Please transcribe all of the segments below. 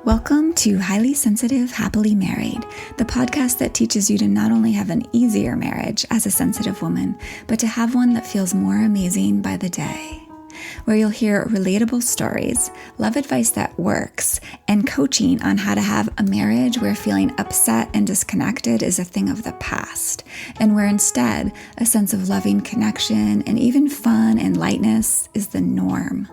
Welcome to Highly Sensitive, Happily Married, the podcast that teaches you to not only have an easier marriage as a sensitive woman, but to have one that feels more amazing by the day. Where you'll hear relatable stories, love advice that works, and coaching on how to have a marriage where feeling upset and disconnected is a thing of the past, and where instead a sense of loving connection and even fun and lightness is the norm.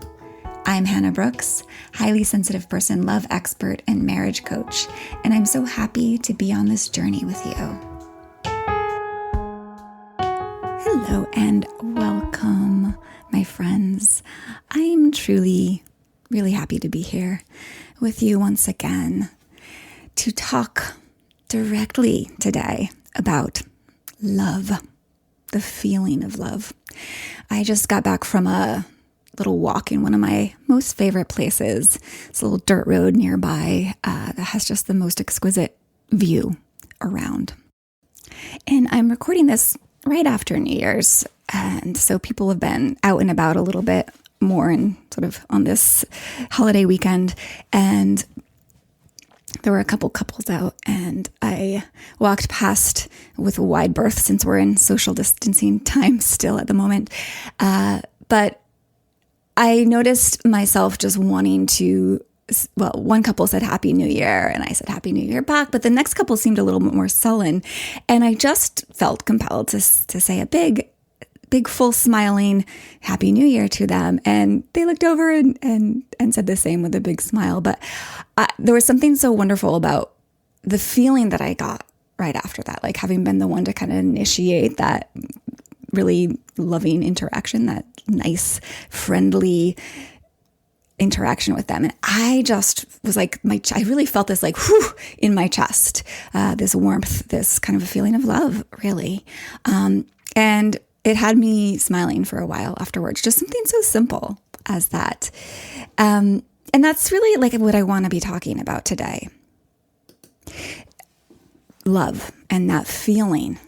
I'm Hannah Brooks, highly sensitive person, love expert, and marriage coach, and I'm so happy to be on this journey with you. Hello and welcome, my friends. I'm truly, really happy to be here with you once again to talk directly today about love, the feeling of love. I just got back from a little walk in one of my most favorite places. It's a little dirt road nearby that has just the most exquisite view around. And I'm recording this right after New Year's. And so people have been out and about a little bit more and sort of on this holiday weekend. And there were a couple couples out, and I walked past with a wide berth since we're in social distancing time still at the moment. But I noticed myself just wanting to, well, one couple said Happy New Year, and I said Happy New Year back, but the next couple seemed a little bit more sullen, and I just felt compelled to say a big, full smiling Happy New Year to them, and they looked over and said the same with a big smile, but there was something so wonderful about the feeling that I got right after that, like having been the one to kind of initiate that really loving interaction, that nice, friendly interaction with them. And I just was like, I really felt this like, whew, in my chest, this warmth, this kind of a feeling of love, really. And it had me smiling for a while afterwards, just something so simple as that. And that's really like what I want to be talking about today. Love and that feeling.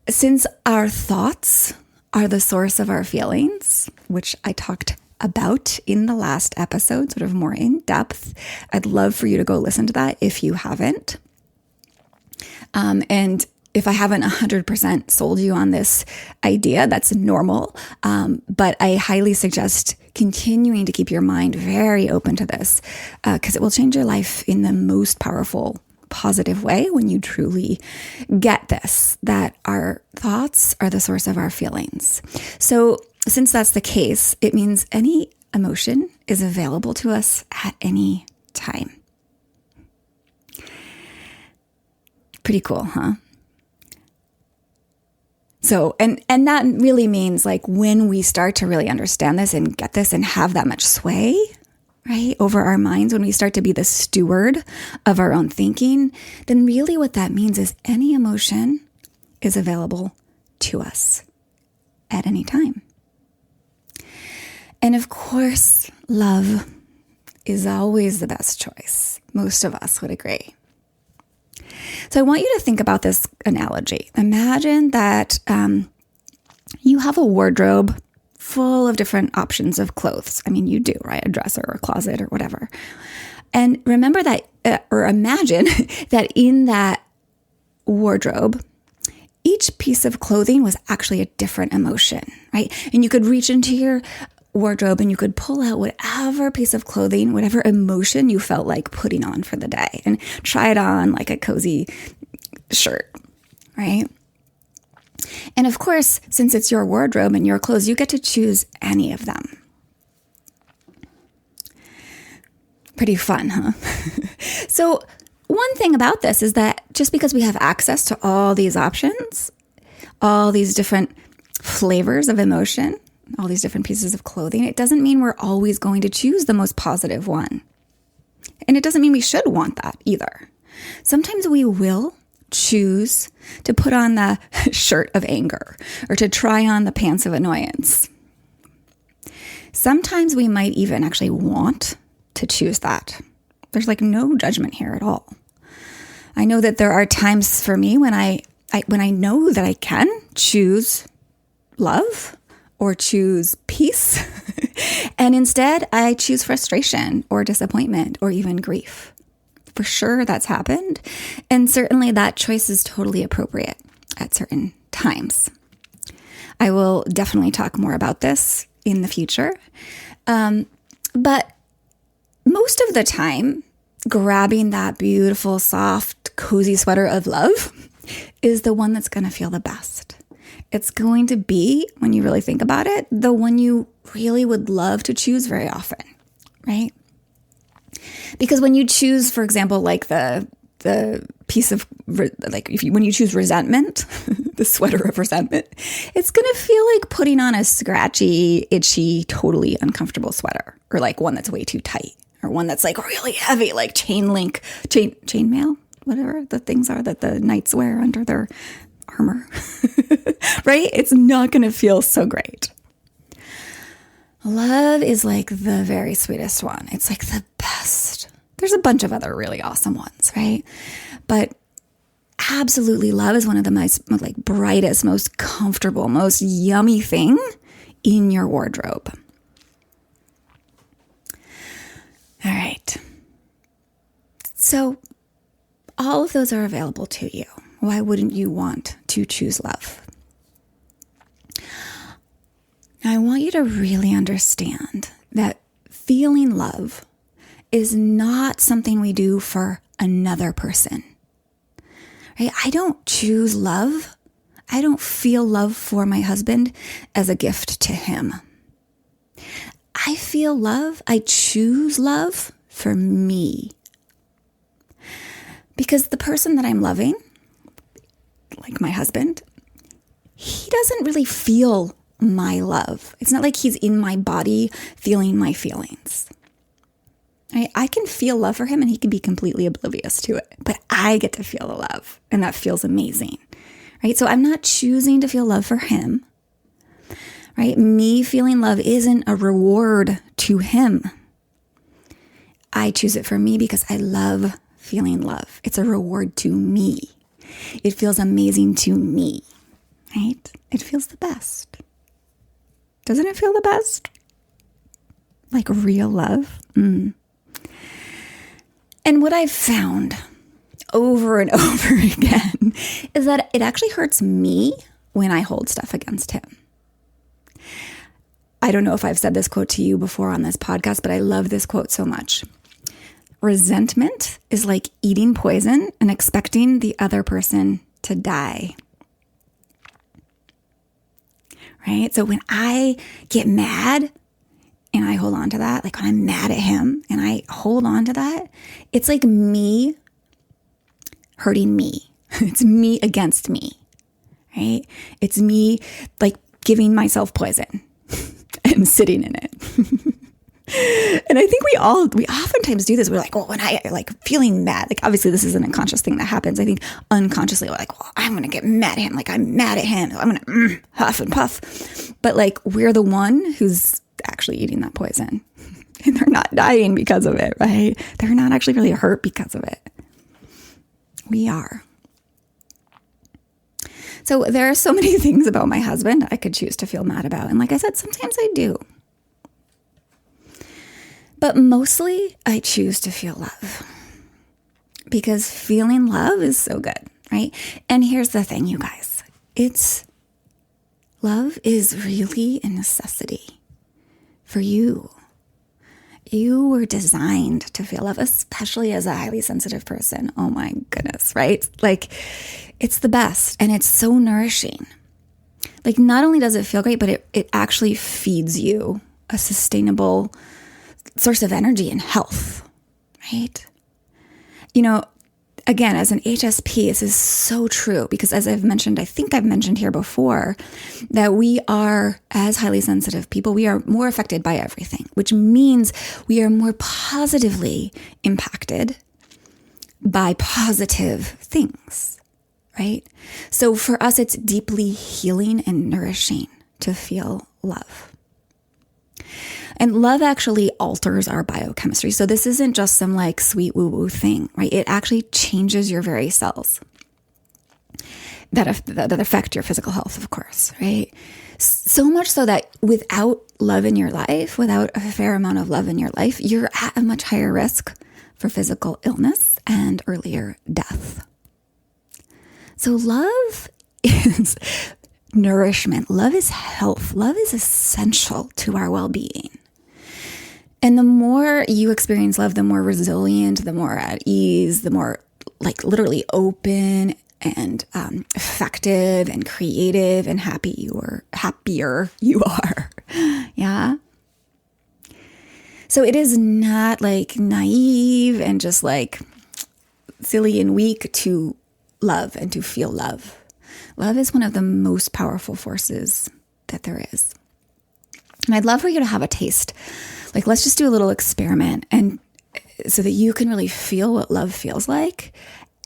Since our thoughts are the source of our feelings, which I talked about in the last episode, sort of more in depth, I'd love for you to go listen to that if you haven't. And if I haven't 100% sold you on this idea, that's normal. But I highly suggest continuing to keep your mind very open to this, because it will change your life in the most powerful positive way when you truly get this, that our thoughts are the source of our feelings. So since that's the case, it means any emotion is available to us at any time. Pretty cool, huh? So, and that really means like when we start to really understand this and get this and have that much sway, right, over our minds, when we start to be the steward of our own thinking, then really what that means is any emotion is available to us at any time. And of course, love is always the best choice. Most of us would agree. So I want you to think about this analogy. Imagine that you have a wardrobe full of different options of clothes. I mean, you do, right? A dresser or a closet or whatever. And remember that, or imagine that in that wardrobe, each piece of clothing was actually a different emotion, right? And you could reach into your wardrobe and you could pull out whatever piece of clothing, whatever emotion you felt like putting on for the day, and try it on like a cozy shirt, right? And of course, since it's your wardrobe and your clothes, you get to choose any of them. Pretty fun, huh? So one thing about this is that just because we have access to all these options, all these different flavors of emotion, all these different pieces of clothing, it doesn't mean we're always going to choose the most positive one. And it doesn't mean we should want that either. Sometimes we will choose to put on the shirt of anger or to try on the pants of annoyance. Sometimes we might even actually want to choose that. There's like no judgment here at all. I know that there are times for me when I know that I can choose love or choose peace. And instead, I choose frustration or disappointment or even grief. For sure, that's happened. And certainly that choice is totally appropriate at certain times. I will definitely talk more about this in the future. But most of the time, grabbing that beautiful, soft, cozy sweater of love is the one that's going to feel the best. It's going to be, when you really think about it, the one you really would love to choose very often, right? Because when you choose, for example, like the piece of, like when you choose resentment, the sweater of resentment, it's going to feel like putting on a scratchy, itchy, totally uncomfortable sweater, or like one that's way too tight, or one that's like really heavy, like chainmail, whatever the things are that the knights wear under their armor, right? It's not going to feel so great. Love is like the very sweetest one. It's like the best. There's a bunch of other really awesome ones, right? But absolutely, love is one of the most like brightest, most comfortable, most yummy thing in your wardrobe. All right. So all of those are available to you. Why wouldn't you want to choose love? Now, I want you to really understand that feeling love is not something we do for another person. Right? I don't choose love. I don't feel love for my husband as a gift to him. I feel love. I choose love for me. Because the person that I'm loving, like my husband, he doesn't really feel my love. It's not like he's in my body feeling my feelings. I can feel love for him and he can be completely oblivious to it, but I get to feel the love and that feels amazing, right? So I'm not choosing to feel love for him, right? Me feeling love isn't a reward to him. I choose it for me because I love feeling love. It's a reward to me. It feels amazing to me, right? It feels the best. Doesn't it feel the best? Like real love? And what I've found over and over again is that it actually hurts me when I hold stuff against him. I don't know if I've said this quote to you before on this podcast, but I love this quote so much. Resentment is like eating poison and expecting the other person to die. Right? So when I get mad and I hold on to that, like when I'm mad at him and I hold on to that, it's like me hurting me. It's me against me, right? It's me like giving myself poison and sitting in it. And I think we oftentimes do this. We're like, well, when I like feeling mad, like obviously this is an unconscious thing that happens. I think unconsciously we're like, well, I'm going to get mad at him. Like I'm mad at him. I'm going to huff and puff. But like we're the one who's actually eating that poison and they're not dying because of it, right? They're not actually really hurt because of it. We are. So there are so many things about my husband I could choose to feel mad about. And like I said, sometimes I do. But mostly I choose to feel love because feeling love is so good, right? And here's the thing, you guys, love is really a necessity for you. You were designed to feel love, especially as a highly sensitive person. Oh my goodness, right? Like it's the best and it's so nourishing. Like not only does it feel great, but it actually feeds you a sustainable source of energy and health, right? You know, again, as an HSP, this is so true because as I've mentioned, I think I've mentioned here before that we are, as highly sensitive people, we are more affected by everything, which means we are more positively impacted by positive things, right? So for us, it's deeply healing and nourishing to feel love. And love actually alters our biochemistry. So this isn't just some like sweet woo-woo thing, right? It actually changes your very cells that affect your physical health, of course, right? So much so that without love in your life, without a fair amount of love in your life, you're at a much higher risk for physical illness and earlier death. So love is nourishment. Love is health. Love is essential to our well-being. And the more you experience love, the more resilient, the more at ease, the more like literally open and effective and creative and happier you are. Yeah. So it is not like naive and just like silly and weak to love and to feel love. Love is one of the most powerful forces that there is. And I'd love for you to have a taste. Like, let's just do a little experiment and so that you can really feel what love feels like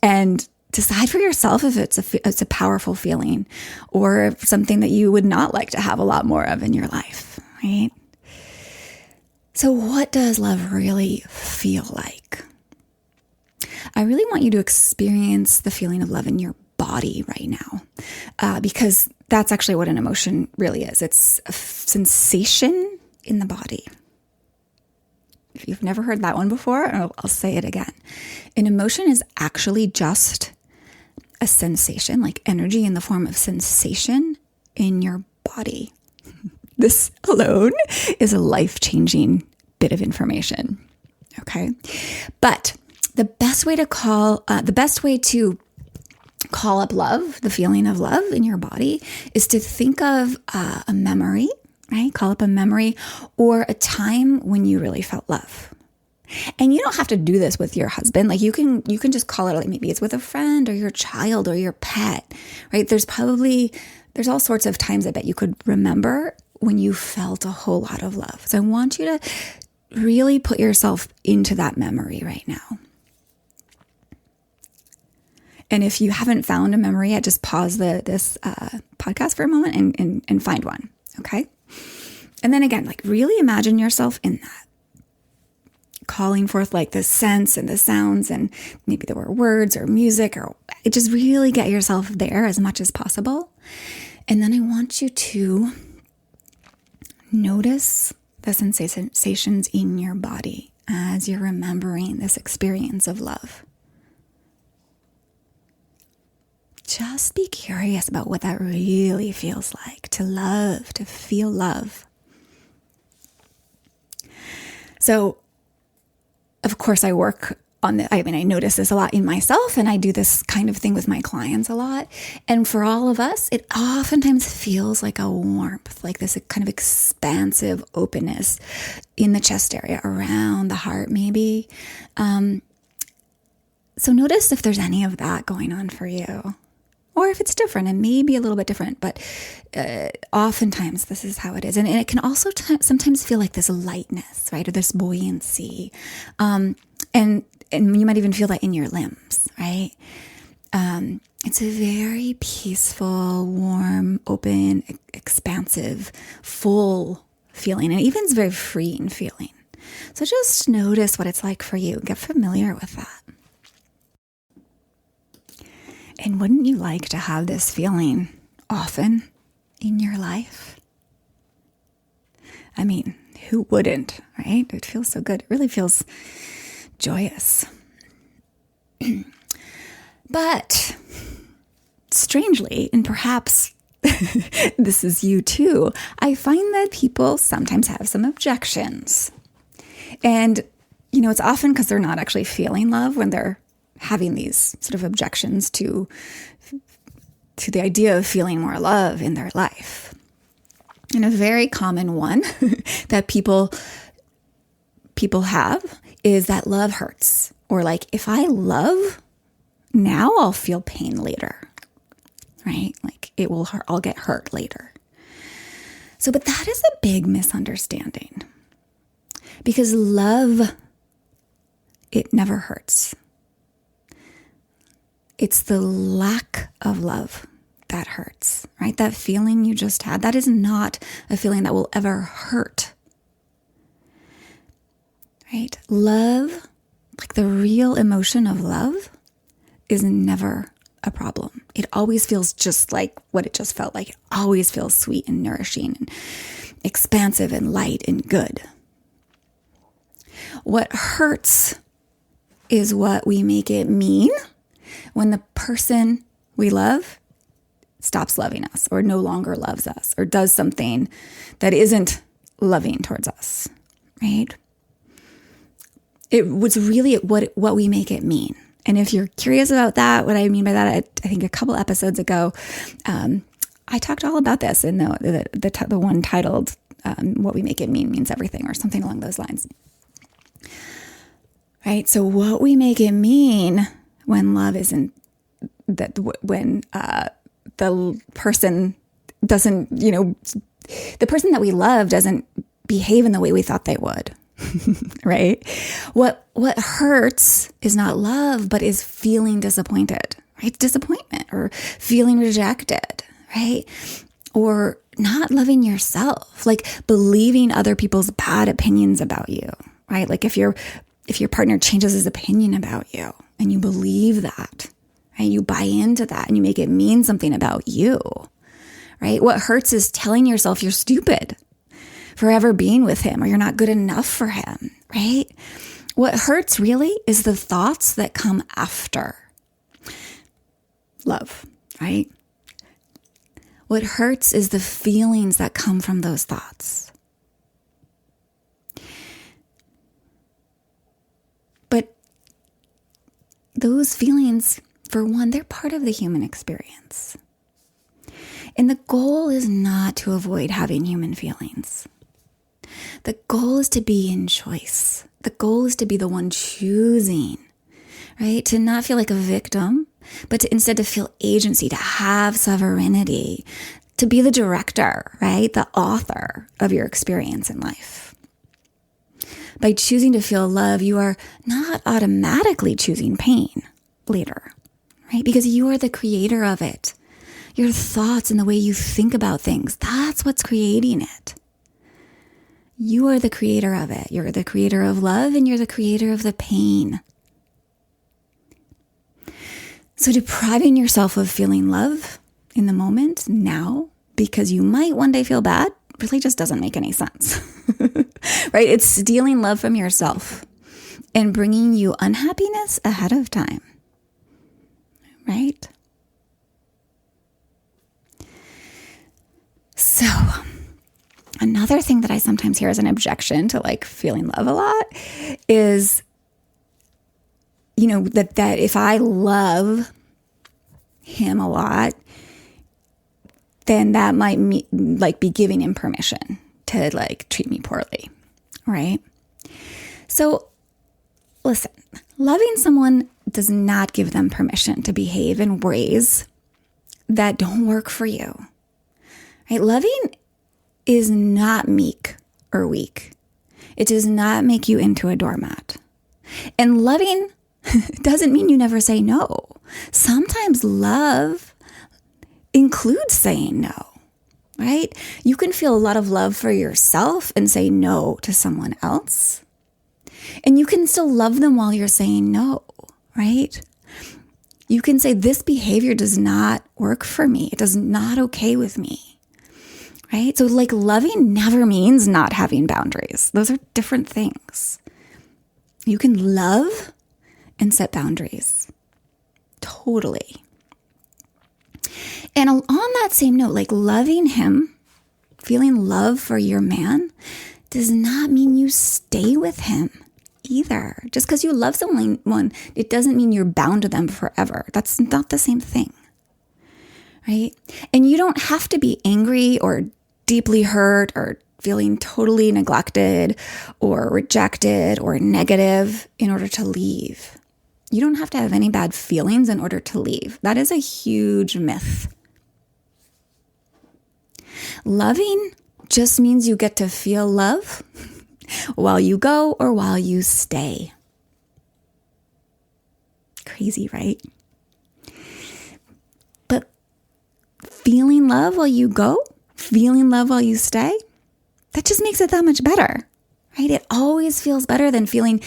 and decide for yourself if it's a powerful feeling or something that you would not like to have a lot more of in your life, right? So what does love really feel like? I really want you to experience the feeling of love in your body right now, because that's actually what an emotion really is. It's a sensation in the body. If you've never heard that one before, I'll say it again. An emotion is actually just a sensation, like energy in the form of sensation in your body. This alone is a life-changing bit of information. Okay. But the best way to call up love, the feeling of love in your body, is to think of a memory, right? Call up a memory or a time when you really felt love. And you don't have to do this with your husband. Like you can just call it, like maybe it's with a friend or your child or your pet, right? There's all sorts of times I bet you could remember when you felt a whole lot of love. So I want you to really put yourself into that memory right now. And if you haven't found a memory yet, just pause this podcast for a moment and find one, okay? And then again, like really imagine yourself in that, calling forth like the scents and the sounds, and maybe there were words or music, or just really get yourself there as much as possible. And then I want you to notice the sensations in your body as you're remembering this experience of love. Just be curious about what that really feels like, to love, to feel love. So, of course, I notice this a lot in myself, and I do this kind of thing with my clients a lot. And for all of us, it oftentimes feels like a warmth, like this kind of expansive openness in the chest area, around the heart maybe. So notice if there's any of that going on for you. Or if it's different, and maybe a little bit different, but oftentimes this is how it is. And it can also sometimes feel like this lightness, right? Or this buoyancy. And you might even feel that in your limbs, right? It's a very peaceful, warm, open, expansive, full feeling. And even it's very freeing feeling. So just notice what it's like for you. Get familiar with that. And wouldn't you like to have this feeling often in your life? I mean, who wouldn't, right? It feels so good. It really feels joyous. But strangely, and perhaps this is you too, I find that people sometimes have some objections. And, it's often because they're not actually feeling love when they're having these sort of objections to the idea of feeling more love in their life. And a very common one that people have is that love hurts. Or like, if I love now, I'll feel pain later, right? Like I'll get hurt later. So, but that is a big misunderstanding, because love, it never hurts. It's the lack of love that hurts, right? That feeling you just had, that is not a feeling that will ever hurt, right? Love, like the real emotion of love, is never a problem. It always feels just like what it just felt like. It always feels sweet and nourishing and expansive and light and good. What hurts is what we make it mean when the person we love stops loving us or no longer loves us or does something that isn't loving towards us, right? It was really what we make it mean. And if you're curious about that, what I mean by that, I think a couple episodes ago, I talked all about this in the one titled What We Make It Mean Means Everything, or something along those lines. Right? So what we make it mean when love isn't, that when the person doesn't, the person that we love doesn't behave in the way we thought they would. Right? What hurts is not love, but is feeling disappointed, right? Disappointment or feeling rejected, right? Or not loving yourself, like believing other people's bad opinions about you, right? Like if your partner changes his opinion about you and you believe that, right? You buy into that and you make it mean something about you, right? What hurts is telling yourself you're stupid for ever being with him, or you're not good enough for him, right? What hurts really is the thoughts that come after love, right? What hurts is the feelings that come from those thoughts. But those feelings, for one, they're part of the human experience. And the goal is not to avoid having human feelings. The goal is to be in choice. The goal is to be the one choosing, right? To not feel like a victim, but to instead to feel agency, to have sovereignty, to be the director, right? The author of your experience in life. By choosing to feel love, you are not automatically choosing pain later, right? Because you are the creator of it. Your thoughts and the way you think about things, that's what's creating it. You are the creator of it. You're the creator of love, and you're the creator of the pain. So depriving yourself of feeling love in the moment now, because you might one day feel bad, really just doesn't make any sense, right? It's stealing love from yourself and bringing you unhappiness ahead of time, right? So another thing that I sometimes hear as an objection to like feeling love a lot is, that if I love him a lot, then that might be giving him permission to like treat me poorly, right? So listen, loving someone does not give them permission to behave in ways that don't work for you, right? Loving is not meek or weak. It does not make you into a doormat. And loving doesn't mean you never say no. Sometimes love includes saying no, right? You can feel a lot of love for yourself and say no to someone else. And you can still love them while you're saying no, right? You can say, this behavior does not work for me. It is not okay with me, right? So like loving never means not having boundaries. Those are different things. You can love and set boundaries. Totally. And on that same note, like loving him, feeling love for your man does not mean you stay with him either. Just because you love someone, it doesn't mean you're bound to them forever. That's not the same thing, right? And you don't have to be angry or deeply hurt or feeling totally neglected or rejected or negative in order to leave. You don't have to have any bad feelings in order to leave. That is a huge myth. Loving just means you get to feel love while you go or while you stay. Crazy, right? But feeling love while you go, feeling love while you stay, that just makes it that much better, right? It always feels better than feeling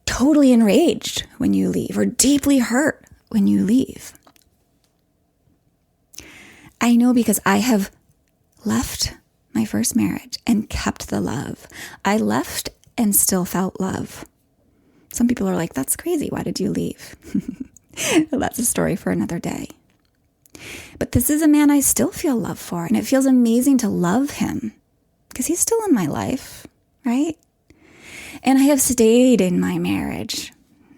totally enraged when you leave or deeply hurt when you leave. I know because I have left my first marriage and kept the love. I left and still felt love. Some people are like, that's crazy. Why did you leave? Well, that's a story for another day. But this is a man I still feel love for, and it feels amazing to love him because he's still in my life, right? And I have stayed in my marriage.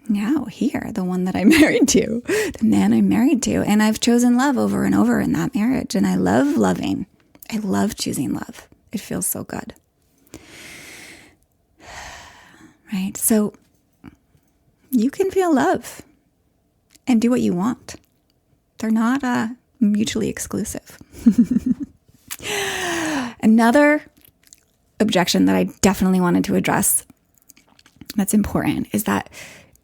Now here, the one that I'm married to, the man I'm married to, and I've chosen love over and over in that marriage, and I love loving. I love choosing love. It feels so good. Right? So you can feel love and do what you want. They're not mutually exclusive. Another objection that I definitely wanted to address that's important is that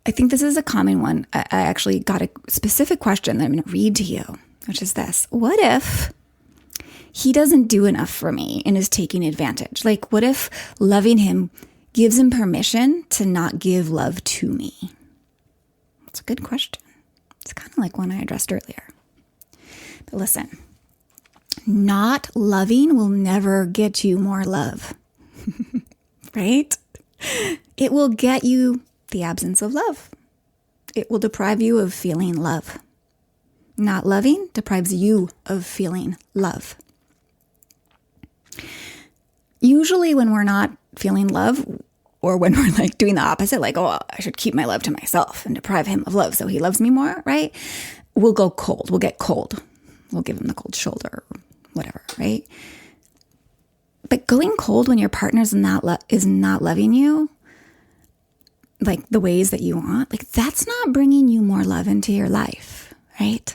I think this is a common one. I actually got a specific question that I'm going to read to you, which is this. What if he doesn't do enough for me and is taking advantage? Like, what if loving him gives him permission to not give love to me? That's a good question. It's kind of like one I addressed earlier. But listen, not loving will never get you more love, right? It will get you the absence of love. It will deprive you of feeling love. Not loving deprives you of feeling love. Usually when we're not feeling love, or when we're like doing the opposite, like, oh, I should keep my love to myself and deprive him of love so he loves me more, right? We'll go cold. We'll get cold. We'll give him the cold shoulder or whatever, right? But going cold when your partner is not loving you, like the ways that you want, like that's not bringing you more love into your life, right?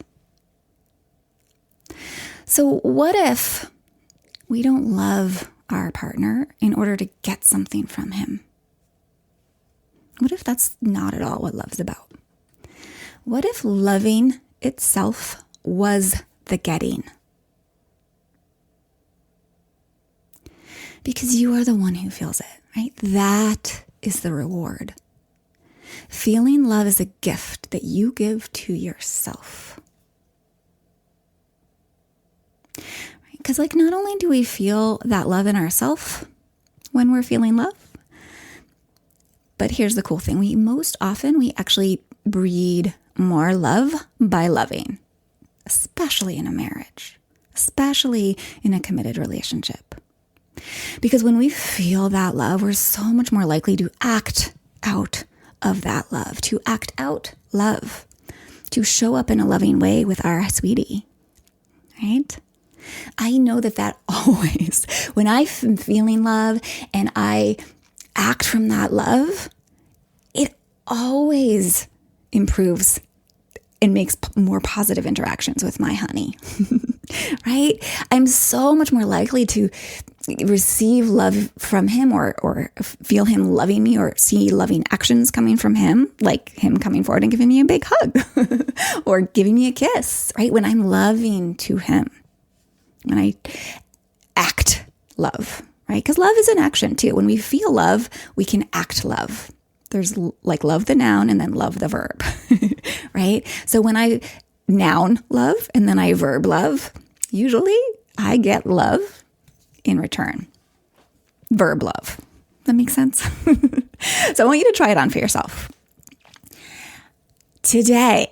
So what if we don't love our partner in order to get something from him? What if that's not at all what love's about? What if loving itself was the getting? Because you are the one who feels it, right? That is the reward. Feeling love is a gift that you give to yourself. Because like not only do we feel that love in ourselves when we're feeling love, but here's the cool thing. We actually breed more love by loving, especially in a marriage, especially in a committed relationship. Because when we feel that love, we're so much more likely to act out of that love, to act out love, to show up in a loving way with our sweetie, right? I know that always, when I'm feeling love and I act from that love, it always improves and makes more positive interactions with my honey, right? I'm so much more likely to receive love from him or feel him loving me or see loving actions coming from him, like him coming forward and giving me a big hug or giving me a kiss, right? When I'm loving to him, when I act love, right? Because love is an action too. When we feel love, we can act love. There's like love the noun and then love the verb, right? So when I noun love and then I verb love, usually I get love in return. Verb love. That makes sense? So I want you to try it on for yourself. Today,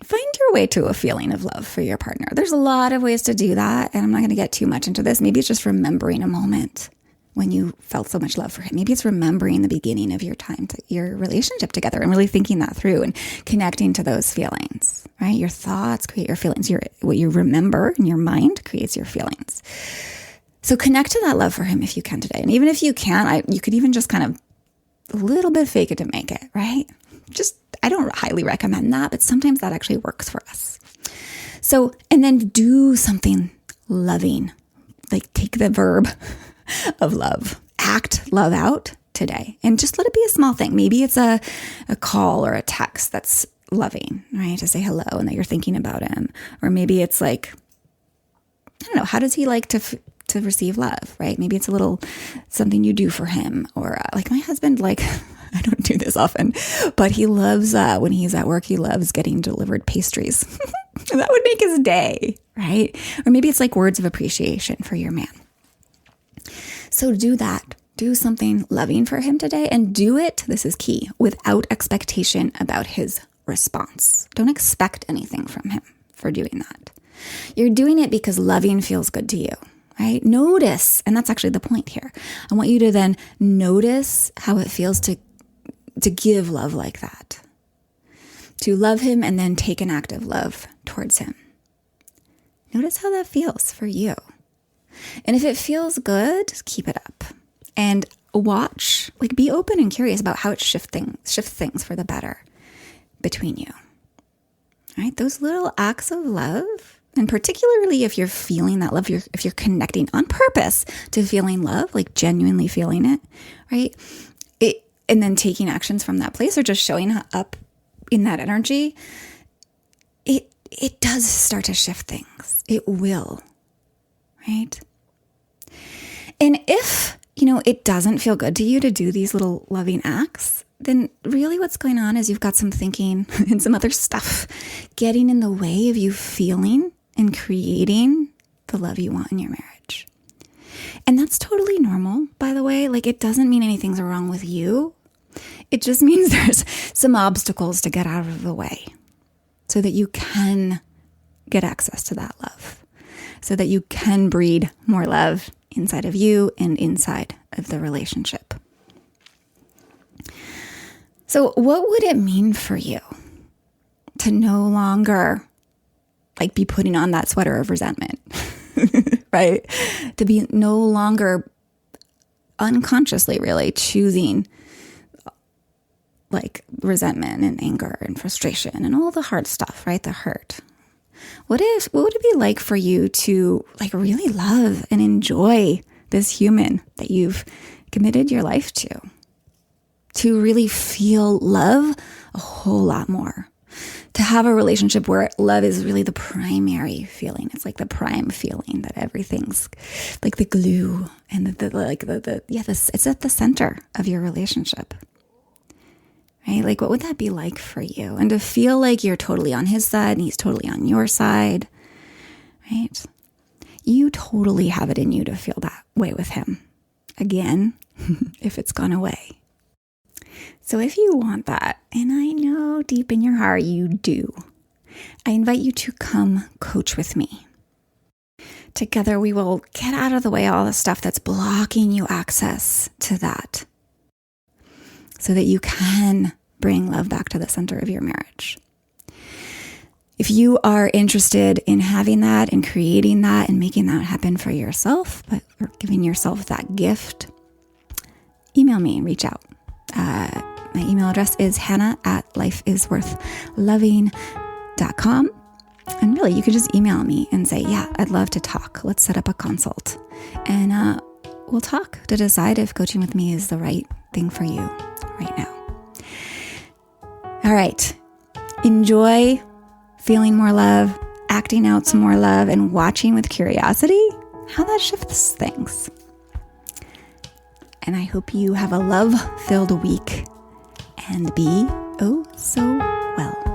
find your way to a feeling of love for your partner. There's a lot of ways to do that, and I'm not going to get too much into this. Maybe it's just remembering a moment when you felt so much love for him. Maybe it's remembering the beginning of your your relationship together and really thinking that through and connecting to those feelings, right? Your thoughts create your feelings. What you remember in your mind creates your feelings. So connect to that love for him if you can today. And even if you can't, you could even just kind of a little bit fake it to make it, right? I don't highly recommend that, but sometimes that actually works for us. So, and then do something loving, like take the verb of love, act love out today, and just let it be a small thing. Maybe it's a call or a text that's loving, right? To say hello and that you're thinking about him. Or maybe it's like, I don't know, how does he like to receive love, right? Maybe it's a little something you do for him. Or like my husband, like, I don't do this often, but he loves, when he's at work, he loves getting delivered pastries. That would make his day, right? Or maybe it's like words of appreciation for your man. So do that. Do something loving for him today, and do it, this is key, without expectation about his response. Don't expect anything from him for doing that. You're doing it because loving feels good to you, right? Notice, and that's actually the point here. I want you to then notice how it feels to give love like that. To love him and then take an act of love towards him. Notice how that feels for you. And if it feels good, keep it up. And watch, like be open and curious about how it shifts things for the better between you. Right? Those little acts of love, and particularly if you're feeling that love, if you're connecting on purpose to feeling love, like genuinely feeling it, right? And then taking actions from that place or just showing up in that energy, it does start to shift things. It will, right? And if, it doesn't feel good to you to do these little loving acts, then really what's going on is you've got some thinking and some other stuff getting in the way of you feeling and creating the love you want in your marriage. And that's totally normal, by the way. Like, it doesn't mean anything's wrong with you. It just means there's some obstacles to get out of the way so that you can get access to that love, so that you can breed more love inside of you and inside of the relationship. So what would it mean for you to no longer be putting on that sweater of resentment, right? To be no longer unconsciously really choosing resentment and anger and frustration and all the hard stuff, right? The hurt. What would it be like for you to really love and enjoy this human that you've committed your life to really feel love a whole lot more, to have a relationship where love is really the primary feeling. It's like the prime feeling that everything's like the glue and it's at the center of your relationship. Right? What would that be like for you? And to feel like you're totally on his side and he's totally on your side, right? You totally have it in you to feel that way with him. Again, if it's gone away. So if you want that, and I know deep in your heart you do, I invite you to come coach with me. Together we will get out of the way all the stuff that's blocking you access to that, so that you can bring love back to the center of your marriage. If you are interested in having that and creating that and making that happen for yourself, or giving yourself that gift, email me and reach out. My email address is hannah@lifeisworthloving.com. And really, you could just email me and say, yeah, I'd love to talk. Let's set up a consult. And we'll talk to decide if coaching with me is the right thing for you right now. All right. Enjoy feeling more love, acting out some more love, and watching with curiosity how that shifts things. And I hope you have a love-filled week and be oh so well.